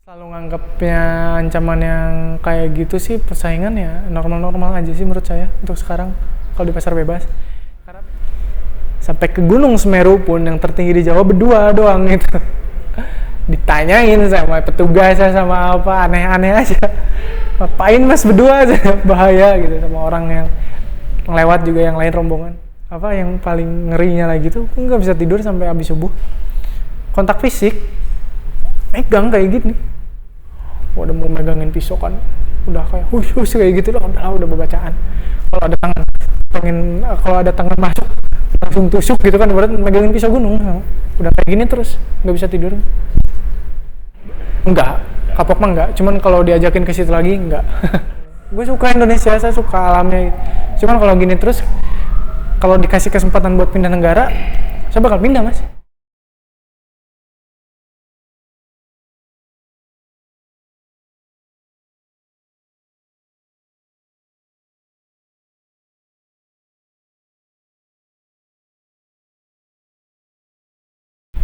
Selalu nganggapnya ancaman yang kayak gitu sih persaingan ya normal-normal aja sih menurut saya untuk sekarang kalau di pasar bebas. Karena sampai ke Gunung Semeru pun yang tertinggi di Jawa berdua doang gitu. Ditanyain sama petugas sama apa aneh-aneh aja. Ngapain mas berdua aja bahaya gitu sama orang yang lewat juga yang lain rombongan. Apa yang paling ngerinya lagi tuh nggak bisa tidur sampai habis subuh. Kontak fisik megang kayak gini. Udah mau megangin pisau kan udah kayak hush kayak gitu loh, udah bacaan. Kalau ada tangan masuk langsung tusuk gitu kan, berarti megangin pisau gunung. Udah kayak gini terus nggak bisa tidur. Enggak, kapok mah enggak, cuman kalau diajakin ke situ lagi enggak. Gue suka Indonesia, saya suka alamnya, cuman kalau gini terus kalau dikasih kesempatan buat pindah negara saya bakal pindah mas.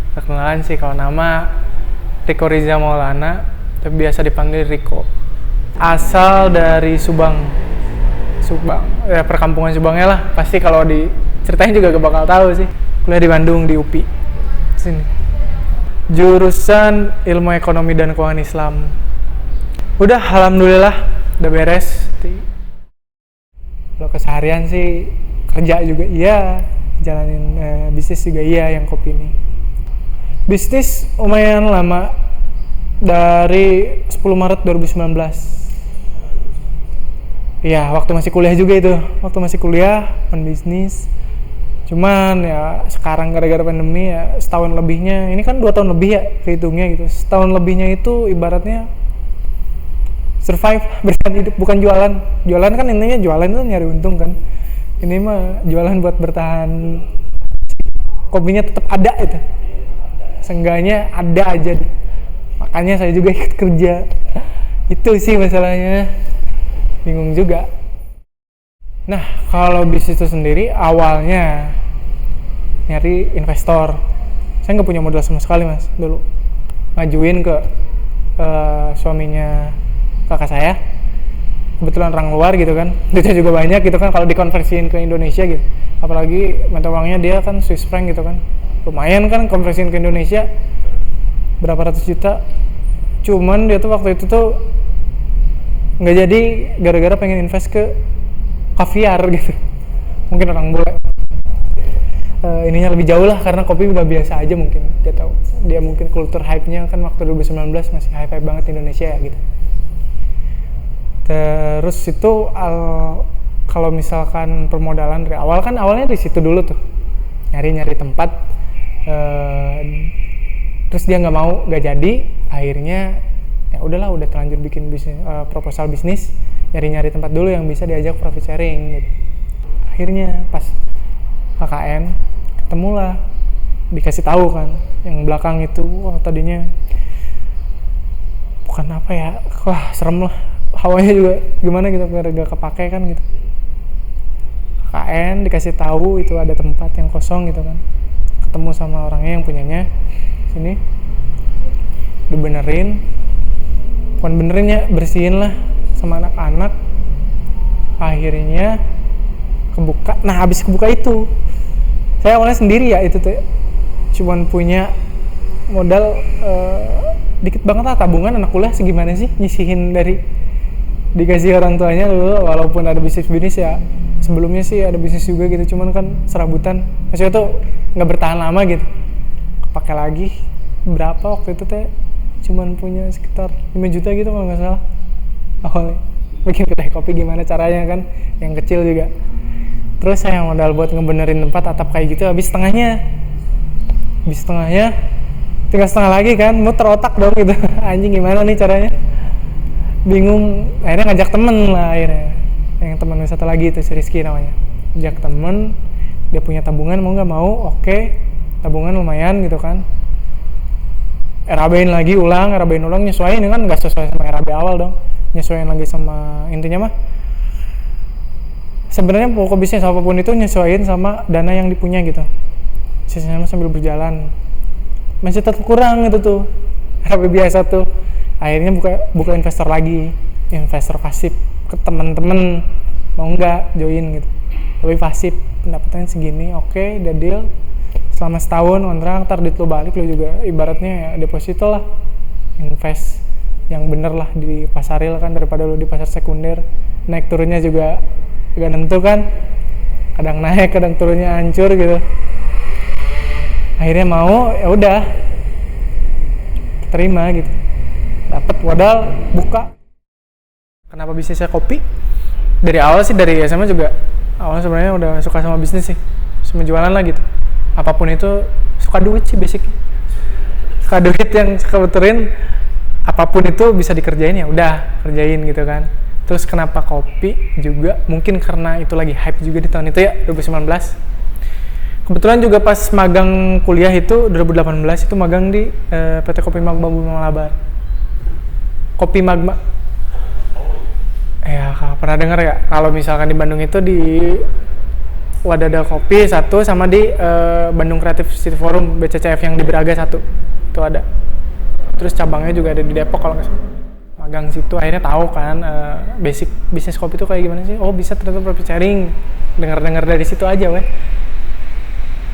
Perkenalan sih, kalau nama Riko Riza Maulana, tapi biasa dipanggil Riko. Asal dari Subang, ya perkampungan Subangnya lah. Pasti kalau diceritain juga gak bakal tahu sih. Kuliah di Bandung di UPI, sini. Jurusan Ilmu Ekonomi dan Keuangan Islam. Udah, alhamdulillah, udah beres. Kalau keseharian sih kerja juga iya, jalanin bisnis juga iya yang kopi ini. Bisnis lumayan lama, dari 10 Maret 2019. Ya, waktu masih kuliah juga itu. Waktu masih kuliah, bisnis. Cuman ya sekarang gara-gara pandemi ya setahun lebihnya, ini kan 2 tahun lebih ya kehitungnya gitu. Setahun lebihnya itu ibaratnya survive, bertahan hidup, bukan jualan. Jualan kan intinya jualan itu nyari untung kan. Ini mah jualan buat bertahan, kopinya tetap ada itu. Seenggaknya ada aja, makanya saya juga ikut kerja. Itu sih masalahnya, bingung juga. Nah, kalau bisnis itu sendiri awalnya nyari investor. Saya nggak punya modal sama sekali mas dulu. Ngajuin ke suaminya kakak saya, kebetulan orang luar gitu kan, duitnya juga banyak gitu kan kalau dikonversiin ke Indonesia gitu. Apalagi mata uangnya dia kan Swiss franc gitu kan, lumayan kan konversiin ke Indonesia berapa ratus juta. Cuman dia tuh waktu itu tuh nggak jadi gara-gara pengen invest ke kaviar gitu. Mungkin orang bule, ininya lebih jauh lah karena kopi udah biasa aja mungkin. Dia tahu, dia mungkin kultur hype-nya kan waktu 2019 masih hype banget Indonesia ya gitu. Terus itu kalau misalkan permodalan dari awal kan awalnya di situ dulu tuh, nyari tempat. Terus dia nggak jadi, akhirnya ya udahlah, udah terlanjur bikin bisnis, proposal bisnis, nyari tempat dulu yang bisa diajak profit sharing gitu. Akhirnya pas KKN ketemulah, dikasih tahu kan yang belakang itu, wah tadinya bukan apa ya, wah serem lah, hawanya juga gimana gitu, gak kepake kan gitu. KKN dikasih tahu itu ada tempat yang kosong gitu kan, ketemu sama orangnya yang punyanya, sini dibenerin, bukan benerin ya, bersihin lah sama anak-anak. Akhirnya kebuka. Nah habis kebuka itu saya awalnya sendiri ya, itu tuh cuman punya modal dikit banget lah, tabungan anak kuliah segimana sih nyisihin dari dikasih orang tuanya dulu. Walaupun ada bisnis ya, sebelumnya sih ada bisnis juga gitu, cuman kan serabutan, maksudnya tuh nggak bertahan lama gitu. Kepake lagi berapa waktu itu teh, cuman punya sekitar 5 juta gitu kalau nggak salah awalnya. Bikin kedai kopi gimana caranya kan, yang kecil juga. Terus saya modal buat ngebenerin tempat atap kayak gitu, habis setengahnya tinggal setengah lagi kan, muter otak dong gitu. Anjing gimana nih caranya, bingung. Akhirnya ngajak temen lah, akhirnya yang teman satu lagi itu si Rizky namanya, ajak temen, dia punya tabungan, mau nggak mau, oke, tabungan lumayan gitu kan. RAB-in lagi ulang, nyesuaiin kan, nggak sesuai sama RAB awal dong, nyesuaiin lagi sama, intinya mah sebenarnya pokok bisnis apapun itu nyesuaiin sama dana yang dipunya gitu, sisanya sambil berjalan. Masih tetap kurang itu tuh, RAB biasa tuh Akhirnya buka investor lagi, investor pasif ke teman-teman, mau nggak join gitu, tapi pasif, pendapatannya segini, oke, udah deal selama setahun kontrak, ntar duit lo balik, lo juga ibaratnya ya deposito lah, invest yang bener lah di pasar real kan, daripada lo di pasar sekunder, naik turunnya juga gak nentu kan, kadang naik kadang turunnya hancur gitu. Akhirnya mau, ya udah terima gitu, dapat modal, buka. Kenapa bisnisnya kopi? Dari awal sih, dari SMA juga awalnya sebenarnya udah suka sama bisnis sih, sama jualan lah gitu, apapun itu, suka duit sih basicnya, suka duit yang suka betulin, apapun itu bisa dikerjain ya udah kerjain gitu kan. Terus kenapa kopi juga, mungkin karena itu lagi hype juga di tahun itu ya, 2019. Kebetulan juga pas magang kuliah itu 2018 itu magang di PT Kopi Magma Bumi Malabar. Kopi Magma. Ya, pernah dengar ya? Kalau misalkan di Bandung itu di Wadada Kopi satu, sama di Bandung Creative City Forum BCCF yang di Braga satu. Itu ada. Terus cabangnya juga ada di Depok kalau nggak salah. Magang situ akhirnya tahu kan basic bisnis kopi itu kayak gimana sih. Oh, bisa ternyata profit sharing. Dengar-dengar dari situ aja weh.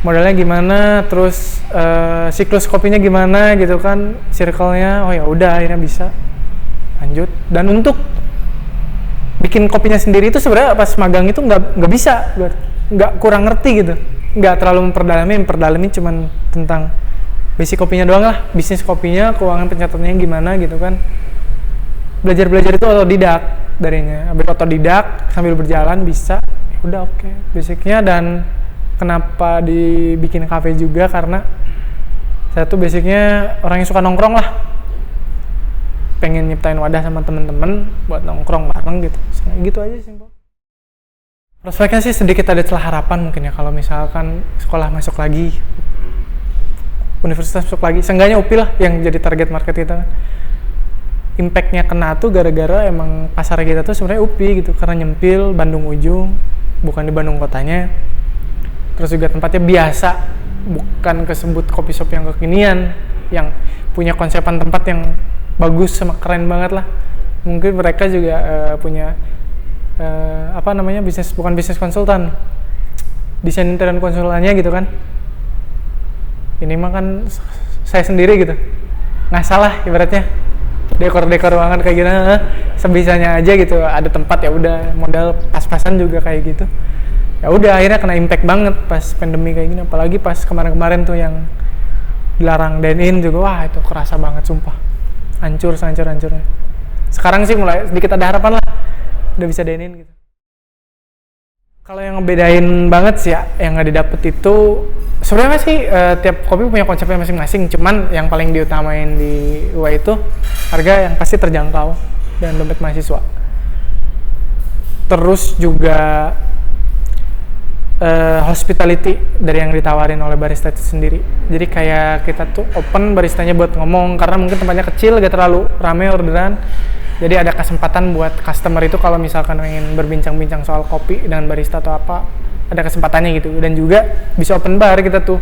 Modalnya gimana, terus siklus kopinya gimana gitu kan, circle-nya, oh ya udah akhirnya bisa lanjut. Dan untuk bikin kopinya sendiri itu sebenarnya pas magang itu nggak bisa, nggak, kurang ngerti gitu, nggak terlalu memperdalami cuman tentang basic kopinya doang lah, bisnis kopinya, keuangan pencatatannya gimana gitu kan. Belajar itu otodidak darinya, habis otodidak sambil berjalan bisa, ya udah oke. Basicnya. Dan kenapa dibikin kafe juga, karena saya tuh basicnya orang yang suka nongkrong lah, pengen nyiptain wadah sama temen-temen buat nongkrong bareng gitu, gitu aja simpel. Prospeknya sih sedikit ada celah harapan mungkin ya, kalau misalkan sekolah masuk lagi, universitas masuk lagi, seenggaknya UPI lah yang jadi target market kita kan. Impact-nya kena tuh gara-gara emang pasar kita tuh sebenarnya UPI gitu, karena nyempil Bandung ujung, bukan di Bandung kotanya. Terus juga tempatnya biasa, bukan kesebut kopi shop yang kekinian, yang punya konsepan tempat yang bagus sama keren banget lah. Mungkin mereka juga punya bisnis, bukan bisnis konsultan, desain interior konsultannya gitu kan. Ini mah kan saya sendiri gitu, nggak salah ibaratnya, dekor ruangan kayak gini sebisanya aja gitu, ada tempat ya udah, modal pas-pasan juga kayak gitu. Ya udah akhirnya kena impact banget pas pandemi kayak gini, apalagi pas kemarin tuh yang dilarang dine-in juga, wah itu kerasa banget sumpah, hancur sehancur-hancurnya. Sekarang sih mulai sedikit ada harapan lah, udah bisa dine-in gitu. Kalau yang ngebedain banget sih ya, yang nggak didapet itu sebenarnya sih tiap kopi punya konsepnya masing-masing, cuman yang paling diutamain di UI itu harga yang pasti terjangkau dan dompet mahasiswa. Terus juga hospitality dari yang ditawarin oleh barista itu sendiri. Jadi kayak kita tuh open baristanya buat ngomong, karena mungkin tempatnya kecil, gak terlalu rame orderan. Jadi ada kesempatan buat customer itu kalau misalkan ingin berbincang-bincang soal kopi dengan barista atau apa, ada kesempatannya gitu. Dan juga bisa open bar kita tuh.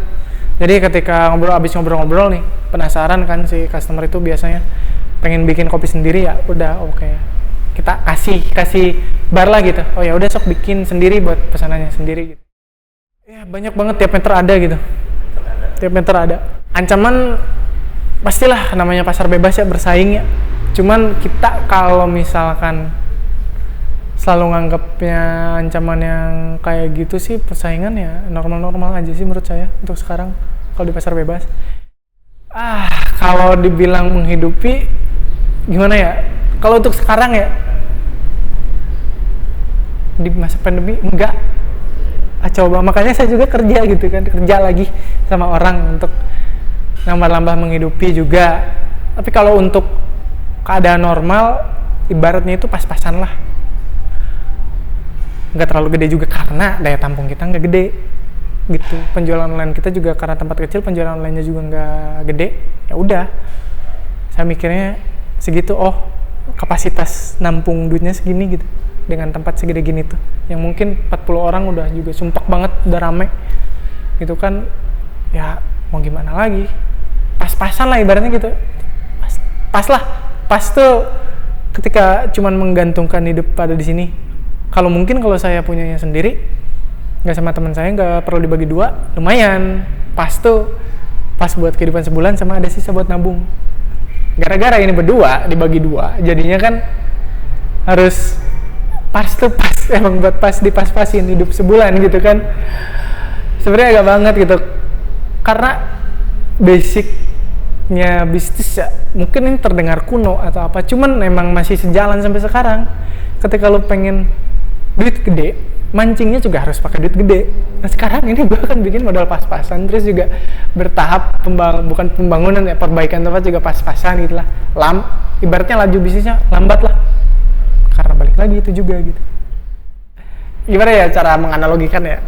Jadi ketika abis ngobrol-ngobrol nih, penasaran kan si customer itu biasanya pengen bikin kopi sendiri, ya udah oke. Kita kasih bar lah gitu. Oh ya udah sok bikin sendiri buat pesanannya sendiri gitu. Ya banyak banget, tiap meter ada gitu. Tiap meter ada. Ancaman pastilah, namanya pasar bebas ya, bersaing ya. Cuman kita kalau misalkan selalu nganggapnya ancaman yang kayak gitu sih, persaingan ya normal-normal aja sih menurut saya untuk sekarang kalau di pasar bebas. Kalau dibilang menghidupi gimana ya? Kalau untuk sekarang ya, di masa pandemi enggak. Coba, makanya saya juga kerja gitu kan, kerja lagi sama orang untuk nambah-nambah menghidupi juga. Tapi kalau untuk keadaan normal, ibaratnya itu pas-pasan lah. Nggak terlalu gede juga karena daya tampung kita nggak gede gitu. Penjualan online kita juga karena tempat kecil, penjualan online-nya juga nggak gede. Ya udah, saya mikirnya segitu, kapasitas nampung duitnya segini gitu, dengan tempat segede gini tuh, yang mungkin 40 orang udah juga sumpek banget, udah rame gitu kan. Ya mau gimana lagi, pas-pasan lah ibaratnya gitu, pas lah pas tuh ketika cuman menggantungkan hidup pada di sini. Kalau mungkin kalau saya punyanya sendiri, nggak sama teman saya, nggak perlu dibagi dua, lumayan pas tuh, pas buat kehidupan sebulan sama ada sisa buat nabung. Gara-gara ini berdua dibagi dua, jadinya kan harus pas tuh pas, emang buat pas dipas-pasin hidup sebulan gitu kan. Sebenarnya agak banget gitu, karena basicnya bisnis ya, mungkin ini terdengar kuno atau apa, cuman emang masih sejalan sampai sekarang. Ketika lo pengen duit gede, mancingnya juga harus pakai duit gede. Nah sekarang ini gue kan bikin modal pas-pasan, terus juga bertahap bukan pembangunan ya, perbaikan tempat juga pas-pasan gitu lah. Ibaratnya laju bisnisnya lambat lah, karena balik lagi itu juga gitu. Gimana ya cara menganalogikan ya?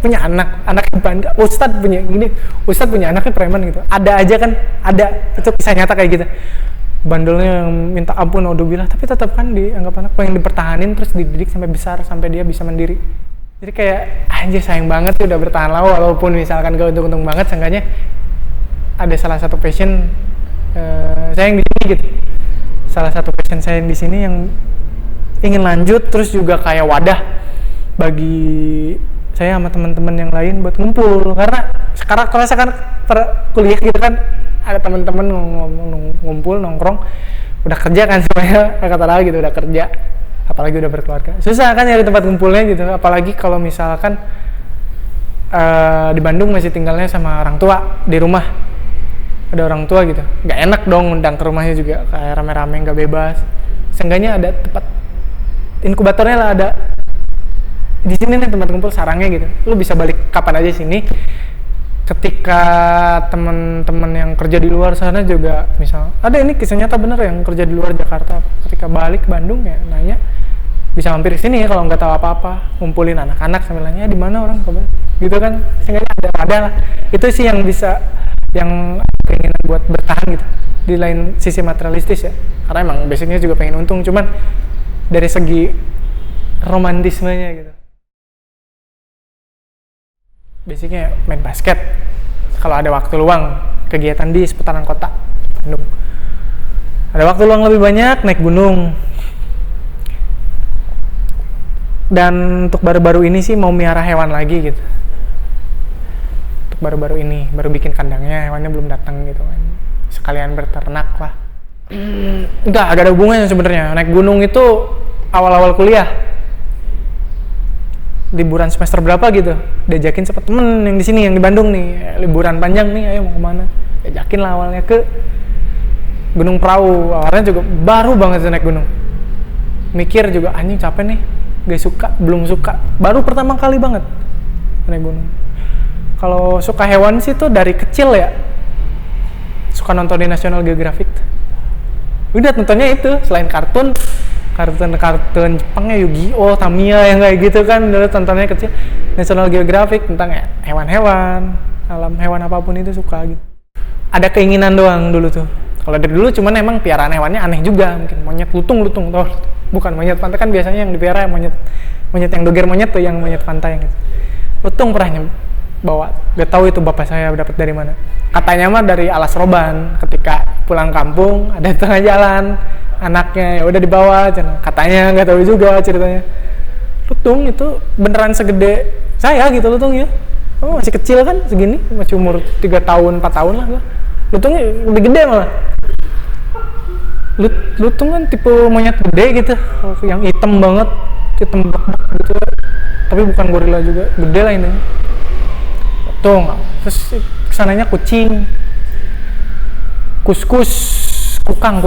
Punya anak banda, Ustadz punya anaknya preman gitu. Ada aja kan, ada itu kisah nyata kayak gitu. Bandelnya yang minta ampun, naudzubillah, tapi tetap kan dianggap anak pengen dipertahanin, terus dididik sampai besar, sampai dia bisa mandiri. Jadi kayak anjir sayang banget sih udah bertahan lama, walaupun misalkan gak untung-untung banget, seenggaknya ada salah satu passion saya yang di sini gitu. Salah satu passion saya yang di sini yang ingin lanjut, terus juga kayak wadah bagi saya sama teman-teman yang lain buat ngumpul. Karena sekarang kalau saya kan kuliah gitu kan, ada teman-teman ngumpul nongkrong, udah kerja kan semuanya, kata lagi gitu, udah kerja, apalagi udah berkeluarga, susah kan nyari tempat ngumpulnya gitu. Apalagi kalau misalkan di Bandung masih tinggalnya sama orang tua, di rumah ada orang tua gitu, nggak enak dong undang ke rumahnya juga kayak rame-rame, nggak bebas. Seenggaknya ada tempat inkubatornya lah, ada di sini nih tempat kumpul sarangnya gitu. Lu bisa balik kapan aja sini. Ketika teman-teman yang kerja di luar sana juga, misal ada ini kisah nyata bener yang kerja di luar Jakarta, ketika balik Bandung ya nanya, bisa mampir sini ya kalau nggak tahu apa-apa, ngumpulin anak-anak sambil nanya di mana orang kabar gitu kan. Sehingga ada lah. Itu sih yang bisa, yang keinginan buat bertahan gitu. Di lain sisi materialistis ya, karena emang basicnya juga pengen untung, cuman dari segi romantismenya gitu. Basicnya main basket, kalau ada waktu luang, kegiatan di seputaran kota Bandung. Ada waktu luang lebih banyak, naik gunung. Dan untuk baru-baru ini sih mau miara hewan lagi gitu. Untuk baru-baru ini, baru bikin kandangnya, hewannya belum datang gitu kan. Sekalian berternak lah. Enggak, agak ada hubungannya sebenarnya. Naik gunung itu awal-awal kuliah. Liburan semester berapa gitu, diajakin sama temen yang di sini, yang di Bandung nih, liburan panjang nih, ayo mau kemana? Diajakin lah awalnya ke Gunung Prau. Awalnya juga baru banget naik gunung, mikir juga anjing capek nih, gak suka, belum suka, baru pertama kali banget naik gunung. Kalau suka hewan sih tuh dari kecil ya, suka nonton di National Geographic. Udah nontonnya itu, selain kartun Jepangnya Yu-Gi-Oh, Tamiya yang kayak gitu kan, dulu tontonnya kecil. National Geographic tentang ya, hewan-hewan, alam hewan apapun itu suka gitu. Ada keinginan doang dulu tuh. Kalau dari dulu cuman emang piaraan hewannya aneh juga, mungkin monyet lutung tau, bukan monyet pantai kan biasanya yang dipiara monyet yang doger monyet tuh, yang monyet pantai gitu. Lutung pernah bawa, gak tahu itu bapak saya dapat dari mana. Katanya mah dari Alas Roban, ketika pulang kampung ada di tengah jalan anaknya, ya udah dibawa, katanya nggak tahu juga ceritanya. Lutung itu beneran segede saya gitu lutungnya. Oh, masih kecil kan segini, masih umur 3 tahun 4 tahun lah gua. Lutungnya lebih gede malah. Lutung kan tipe monyet gede gitu, yang hitam banget, hitam bak gitu. Tapi bukan gorila juga, gede lah ini. Lutung. Terus kesananya kucing, kuskus, kukang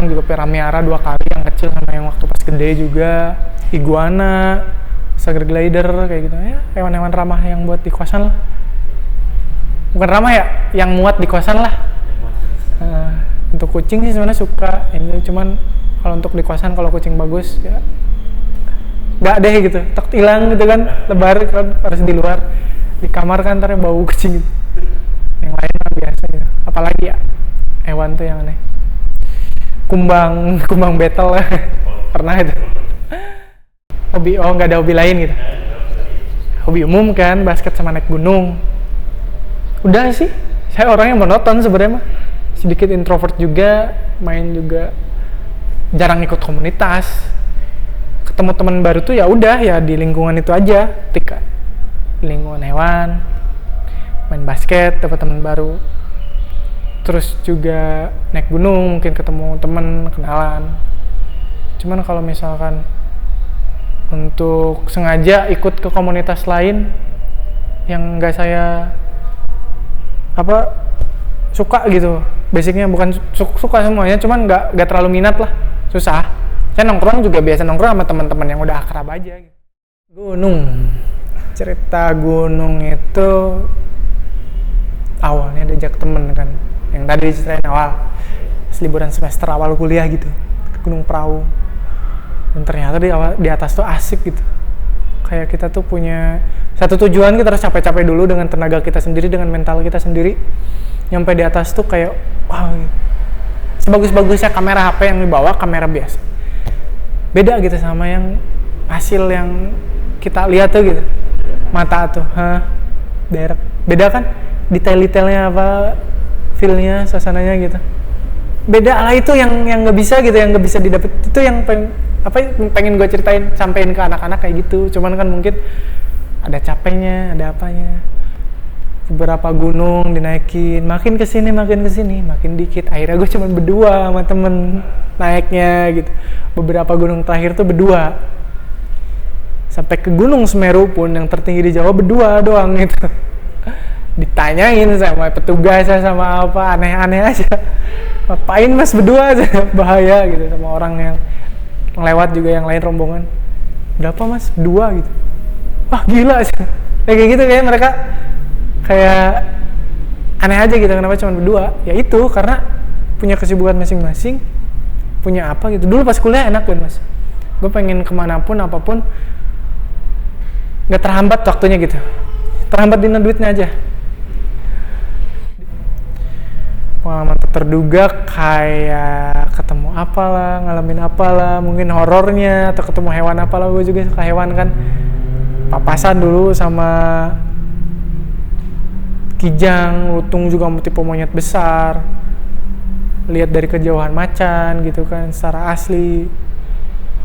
juga piara 2 kali, yang kecil sama yang waktu pas gede juga. Iguana, sager glider kayak gitu ya, hewan-hewan ramah yang buat di kosan lah. Bukan ramah ya, yang muat di kosan lah. Untuk kucing sih sebenarnya suka, cuman kalau untuk di kosan kalau kucing bagus ya nggak deh gitu, tak hilang gitu kan, lebar kan harus di luar, di kamar kan ntar bau kucing gitu. Yang lain mah biasa gitu. Apalagi ya hewan tuh yang aneh, kumbang betel pernah itu. Hobi, nggak ada hobi lain gitu, hobi umum kan basket sama naik gunung. Udah sih, saya orang yang monoton sebenarnya mah, sedikit introvert juga, main juga jarang ikut komunitas. Ketemu teman baru tuh ya udah ya di lingkungan itu aja, ketika lingkungan hewan, main basket, dapat teman baru. Terus juga naik gunung, mungkin ketemu teman, kenalan. Cuman kalau misalkan untuk sengaja ikut ke komunitas lain yang nggak saya suka gitu, basicnya bukan suka semuanya, cuman nggak terlalu minat lah, susah. Saya nongkrong juga biasa nongkrong sama teman-teman yang udah akrab aja gitu. Gunung, cerita gunung itu awalnya diajak temen kan, yang tadi diceritain awal liburan semester awal kuliah gitu, ke Gunung Prau. Dan ternyata di atas tuh asik gitu, kayak kita tuh punya satu tujuan, kita harus capek-capek dulu dengan tenaga kita sendiri, dengan mental kita sendiri. Nyampe di atas tuh kayak wow, sebagus-bagusnya kamera HP yang dibawa, kamera biasa beda gitu sama yang hasil yang kita lihat tuh gitu, mata tuh direct beda kan, detail-detailnya apa, feel-nya, suasananya gitu beda lah. Itu yang nggak bisa gitu, yang nggak bisa didapat. Itu yang pengen gue ceritain, sampein ke anak-anak kayak gitu. Cuman kan mungkin ada capeknya, ada apanya. Beberapa gunung dinaikin, makin kesini makin dikit. Akhirnya gue cuma berdua sama temen naiknya gitu. Beberapa gunung terakhir tuh berdua. Sampai ke Gunung Semeru pun yang tertinggi di Jawa berdua doang gitu. Ditanyain sama petugas sama apa, aneh-aneh aja. Ngapain mas berdua aja, bahaya gitu sama orang yang lewat juga yang lain rombongan. Berapa mas? 2 gitu. Wah gila aja. Kayak gitu, kayak mereka kayak aneh aja gitu, kenapa cuma berdua? Ya itu karena punya kesibukan masing-masing, punya apa gitu. Dulu pas kuliah enak kan mas, gue pengen kemanapun apapun nggak terhambat waktunya gitu, terhambat dina duitnya aja. Pengalaman terduga kayak ketemu apalah, ngalamin apalah, mungkin horornya atau ketemu hewan apalah. Gue juga suka hewan kan, papasan dulu sama kijang, lutung juga tipe monyet besar, lihat dari kejauhan macan gitu kan secara asli.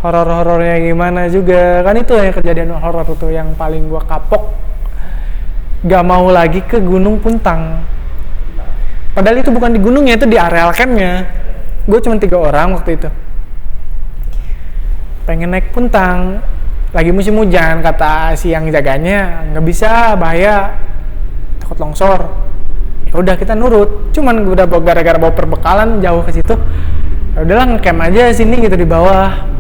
Horor-horornya gimana juga kan, itu yang kejadian horor tuh yang paling gua kapok. Gak mau lagi ke Gunung Puntang, padahal itu bukan di gunungnya, itu di areal campnya. Gue cuma 3 orang waktu itu pengen naik Puntang, lagi musim hujan, kata si yang jaganya nggak bisa, bahaya, takut longsor. Ya udah kita nurut, cuman udah gara-gara bawa perbekalan jauh ke situ, ya udahlah ngecamp aja sini gitu di bawah.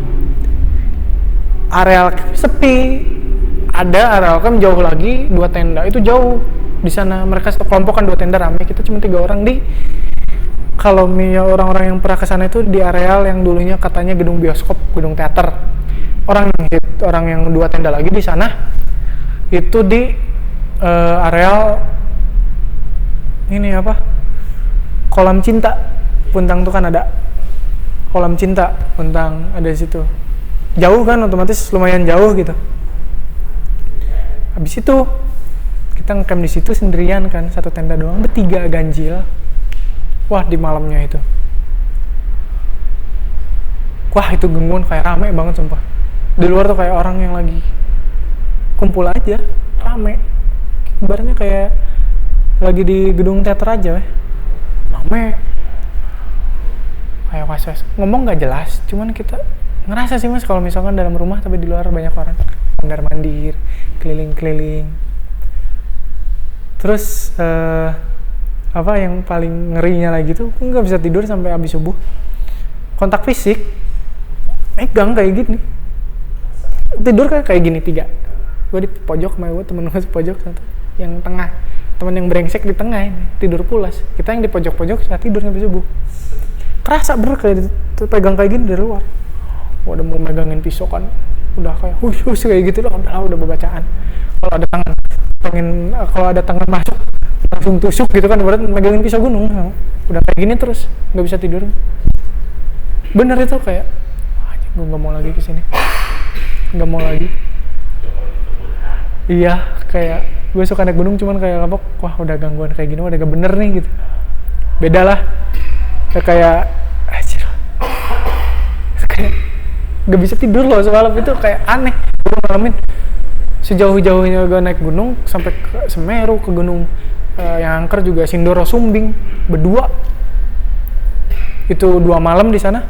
Areal sepi, ada areal camp jauh lagi 2 tenda, itu jauh di sana. Mereka kelompok kan 2 tenda rame, kita cuma 3 orang di, kalau orang-orang yang pernah kesana itu di areal yang dulunya katanya gedung bioskop, gedung teater. Orang yang 2 tenda lagi di sana itu di areal ini apa, kolam cinta Puntang tuh kan ada kolam cinta Puntang, ada di situ. Jauh kan, otomatis lumayan jauh gitu. Habis itu kita ngecamp di situ sendirian kan, 1 tenda doang, bertiga ganjil. Wah di malamnya itu, wah itu gangguan, kayak rame banget sumpah. Di luar tuh kayak orang yang lagi kumpul aja, rame. Ibaratnya kayak lagi di gedung teater aja, rame. Kayak was-was, ngomong nggak jelas, cuman kita ngerasa sih mas kalau misalkan dalam rumah tapi di luar banyak orang mondar-mandir, keliling-keliling. Terus apa yang paling ngerinya lagi tuh, aku nggak bisa tidur sampai habis subuh. Kontak fisik, megang kayak gini, tidur kayak gini 3. Gue di pojok, sama gue temen gue di pojok satu, yang tengah, temen yang brengsek di tengah ini tidur pulas. Kita yang di pojok-pojok saat tidur sampai subuh. Kerasa bener kayak pegang kayak gini dari luar. Udah mau megangin pisau kan, udah kayak hush kayak gitu loh, udah bacaan. Kalau ada tangan masuk langsung tusuk gitu kan, berarti megangin pisau gunung. Udah kayak gini terus, nggak bisa tidur. Bener itu kayak, gue nggak mau lagi kesini, nggak mau lagi. Iya, kayak gue suka naik gunung, cuman kayak kapok, wah udah gangguan kayak gini, udah gak bener nih gitu. Beda lah kayak anjir, kayak gak bisa tidur loh semalam itu, kayak aneh. Gue ngalamin sejauh-jauhnya gue naik gunung sampai ke Semeru, ke gunung yang angker juga Sindoro Sumbing berdua, itu 2 malam di sana.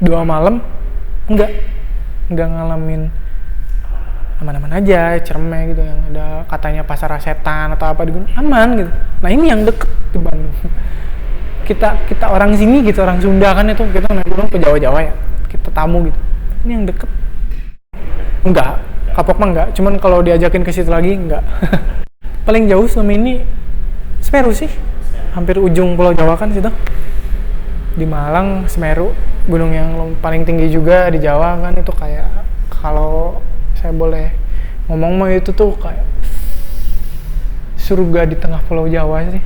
2 malam enggak ngalamin, aman-aman aja, cermeh gitu, yang ada katanya pasar setan atau apa di gunung, aman gitu. Nah ini yang deket di Bandung. Kita orang sini gitu, orang Sunda kan, itu kita naik gunung ke Jawa-Jawa ya, kita tamu gitu. Ini yang deket. Enggak, kapok mah enggak, cuman kalau diajakin ke situ lagi enggak. Paling jauh selama ini Semeru sih, hampir ujung Pulau Jawa kan situ. Di Malang, Semeru, gunung yang paling tinggi juga di Jawa kan, itu kayak kalau saya boleh ngomong mah itu tuh kayak surga di tengah Pulau Jawa sih.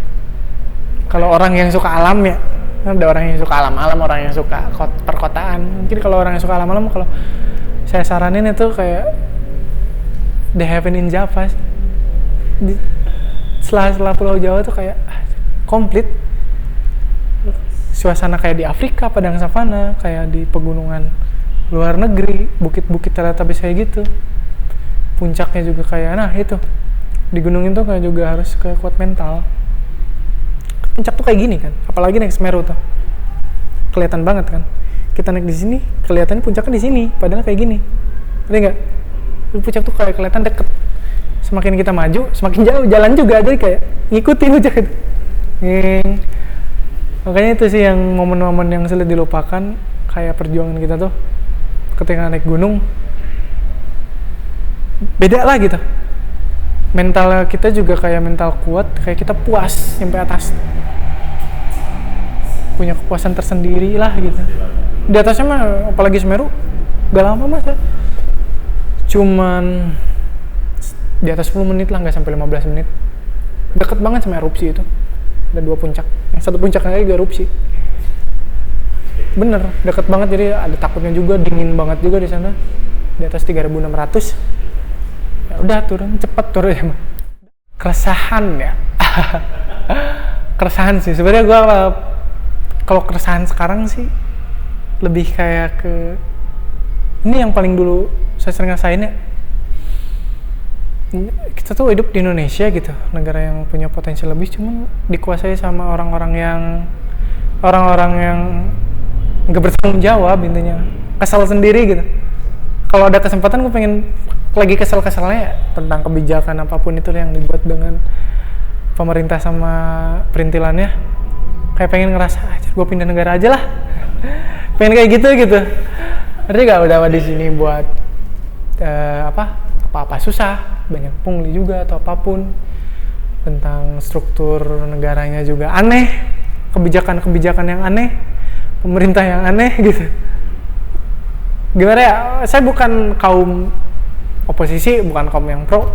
Kalau orang yang suka alam ya, ada orang yang suka alam-alam, orang yang suka perkotaan. Mungkin kalau orang yang suka alam-alam, kalau saya saranin itu kayak The Heaven in Java sih. Setelah Pulau Jawa tuh kayak komplit. Suasana kayak di Afrika, padang savana, kayak di pegunungan luar negeri, bukit-bukit teletabis kayak gitu. Puncaknya juga kayak, nah itu di gunung itu kayak juga harus kayak kuat mental. Puncak tuh kayak gini kan, apalagi naik Semeru tuh kelihatan banget kan. Kita naik di sini, kelihatannya puncaknya di sini, padahal kayak gini. Ngerti nggak? Puncak tuh kayak kelihatan deket. Semakin kita maju, semakin jauh jalan juga, jadi kayak ngikutin puncak itu. Makanya itu sih yang momen-momen yang sulit dilupakan, kayak perjuangan kita tuh ketika naik gunung. Beda lah gitu. Mental kita juga kayak mental kuat, kayak kita puas sampai atas. Punya kepuasan tersendiri lah gitu. Di atasnya mah apalagi Semeru gak lama mas ya, cuman di atas 10 menit lah, gak sampai 15 menit. Deket banget sama erupsi itu. Ada 2 puncak, yang satu puncaknya lagi erupsi. Bener, deket banget, jadi ada takutnya juga, dingin banget juga di sana. Di atas 3.600. Ya udah turun, cepet turun ya mah. Keresahan ya. Keresahan sih sebenarnya gue, kalau keresahan sekarang sih lebih kayak ke ini yang paling dulu saya sering ngerasain ya. Kita tuh hidup di Indonesia gitu, negara yang punya potensi lebih, cuman dikuasai sama orang-orang yang nggak bertanggung jawab intinya, kesal sendiri gitu. Kalau ada kesempatan gue pengen lagi kesel-keselnya ya, tentang kebijakan apapun itu yang dibuat dengan pemerintah sama perintilannya, kayak pengen ngerasa aja gue pindah negara aja lah. Pengen kayak gitu. Nanti gak udah di sini buat apa-apa susah, banyak pungli juga atau apapun, tentang struktur negaranya juga aneh, kebijakan yang aneh, pemerintah yang aneh gitu. Gimana ya, saya bukan kaum oposisi, bukan kaum yang pro.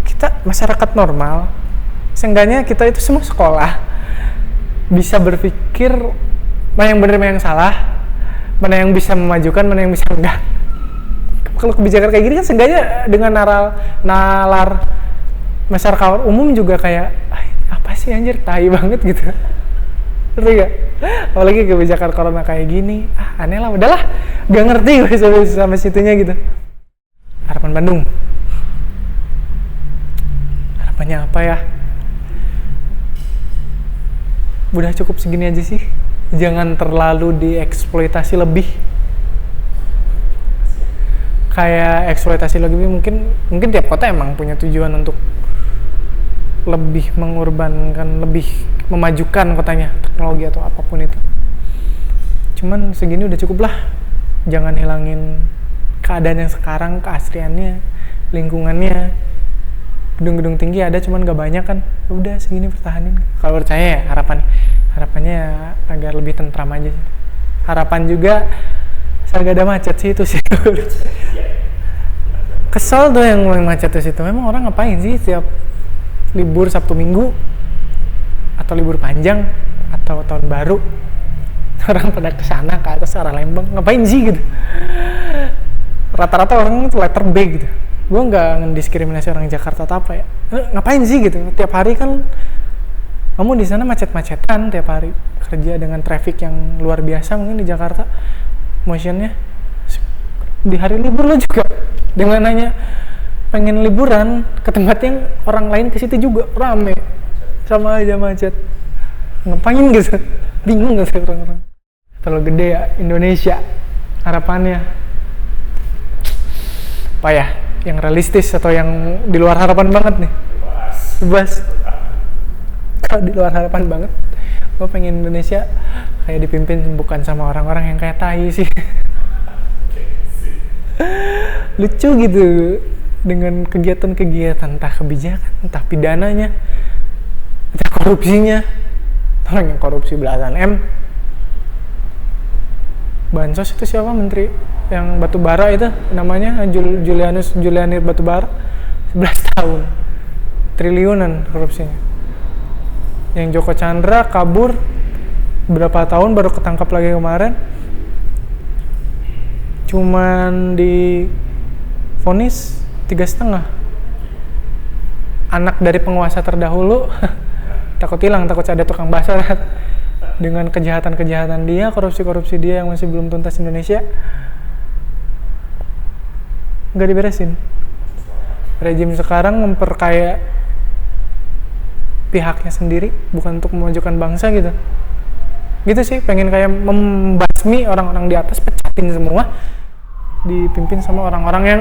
Kita masyarakat normal, seenggaknya kita itu semua sekolah, bisa berpikir mana yang benar, mana yang salah, mana yang bisa memajukan, mana yang bisa enggak. Kalau kebijakan kayak gini kan seenggaknya dengan nalar masyarakat umum juga kayak apa sih anjir, tai banget gitu. Ngerti gak? Apalagi kebijakan corona kayak gini, aneh lah, udahlah, gak ngerti gue sampai situnya gitu. Harapan Bandung, harapannya apa ya? Udah cukup segini aja sih, jangan terlalu dieksploitasi lebih. Kayak eksploitasi lebih, mungkin tiap kota emang punya tujuan untuk lebih mengorbankan, lebih memajukan kotanya, teknologi atau apapun itu. Cuman segini udah cukup lah, jangan hilangin keadaan yang sekarang, keasliannya, lingkungannya. Gedung-gedung tinggi ada, cuman gak banyak kan, udah segini pertahanin. Kalau percaya ya, harapannya ya agar lebih tentram aja. Harapan juga asal gak ada macet sih, itu sih. Kesel tuh yang macet tuh situ. Memang orang ngapain sih tiap libur Sabtu Minggu atau libur panjang atau tahun baru, orang pada kesana ke atas arah Lembang, ngapain sih gitu? Rata-rata orang itu letter B gitu. Gue nggak mendiskriminasi orang Jakarta atau apa ya, ngapain sih gitu? Tiap hari kan Kamu di sana macet-macetan tiap hari, kerja dengan traffic yang luar biasa mungkin di Jakarta, motionnya. Di hari libur lo juga dengan hanya pengen liburan ke tempat yang orang lain ke situ juga rame, sama aja macet. Ngapain gitu? Bingung gak sih orang-orang? Terlalu gede ya Indonesia harapannya. Apa ya? Yang realistis atau yang di luar harapan banget nih? Bebas. Kalau di luar harapan banget, gue pengen Indonesia kayak dipimpin bukan sama orang-orang yang kayak tai sih. Lucu gitu dengan kegiatan-kegiatan, entah kebijakan, entah pidananya, entah korupsinya. Orang yang korupsi belasan M. Bansos itu siapa menteri yang batubara itu namanya Julianir Batubara, 11 tahun triliunan korupsinya. Yang Joko Chandra kabur berapa tahun baru ketangkap lagi kemarin, cuman di vonis 3,5. Anak dari penguasa terdahulu takut hilang, takut ada tukang bakso. Dengan kejahatan-kejahatan dia, korupsi-korupsi dia yang masih belum tuntas Indonesia, nggak diberesin. Rejim sekarang memperkaya pihaknya sendiri, bukan untuk memajukan bangsa gitu. Gitu sih, pengen kayak membasmi orang-orang di atas, pecatin semua, dipimpin sama orang-orang yang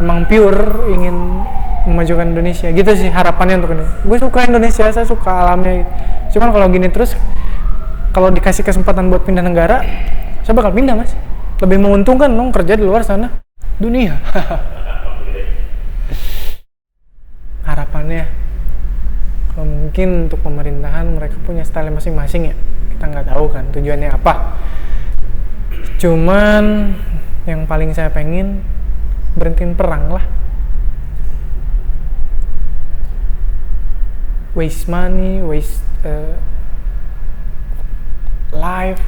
emang pure ingin memajukan Indonesia. Gitu sih harapannya untuk ini. Gue suka Indonesia, saya suka alamnya. Cuman kalau gini terus, kalau dikasih kesempatan buat pindah negara, saya bakal pindah, Mas. Lebih menguntungkan dong kerja di luar sana. Dunia. Harapannya, kalau mungkin untuk pemerintahan mereka punya style masing-masing ya. Kita nggak tahu kan tujuannya apa. Cuman yang paling saya pengen berhentiin perang lah. Waste money, waste life,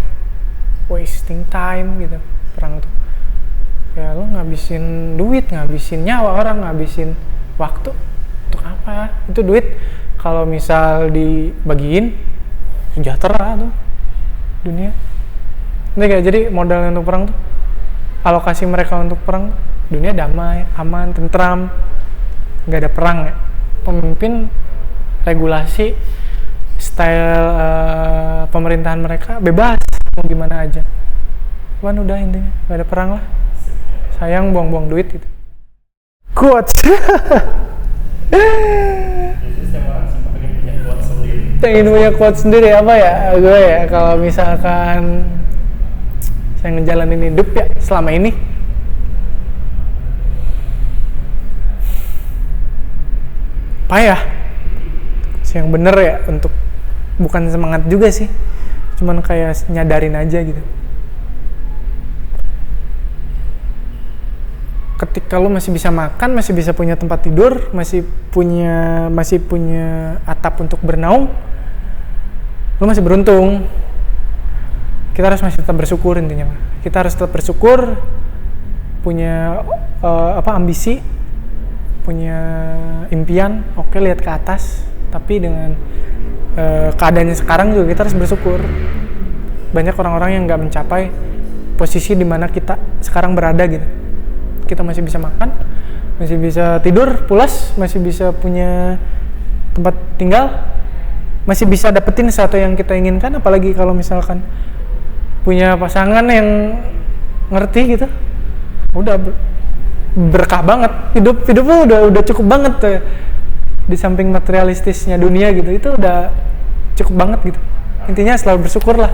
wasting time gitu. Perang tuh ya lo ngabisin duit, ngabisin nyawa orang, ngabisin waktu untuk apa? Itu duit kalau misal dibagiin sejahtera tuh dunia. Ini kayak jadi modal untuk perang tuh, alokasi mereka untuk perang, dunia damai, aman, tentram, nggak ada perang ya. Pemimpin, regulasi, style pemerintahan mereka bebas mau gimana aja. Cuman udah intinya nggak ada perang lah. Sayang buang-buang duit gitu. Quotes. Pengen punya quotes sendiri apa ya? Gue ya kalau misalkan saya ngejalanin hidup ya selama ini, payah yang bener ya, untuk bukan semangat juga sih, cuman kayak nyadarin aja gitu. Ketika lo masih bisa makan, masih bisa punya tempat tidur, masih punya atap untuk bernaung, lo masih beruntung. Kita harus masih tetap bersyukur intinya. Kita harus tetap bersyukur, punya ambisi, punya impian. Oke, lihat ke atas, tapi dengan keadaannya sekarang juga kita harus bersyukur. Banyak orang-orang yang nggak mencapai posisi di mana kita sekarang berada gitu. Kita masih bisa makan, masih bisa tidur pulas, masih bisa punya tempat tinggal, masih bisa dapetin sesuatu yang kita inginkan. Apalagi kalau misalkan punya pasangan yang ngerti gitu, udah berkah banget. Hidup lo udah cukup banget tuh. Di samping materialistisnya dunia gitu, itu udah cukup banget gitu. Intinya selalu bersyukur lah.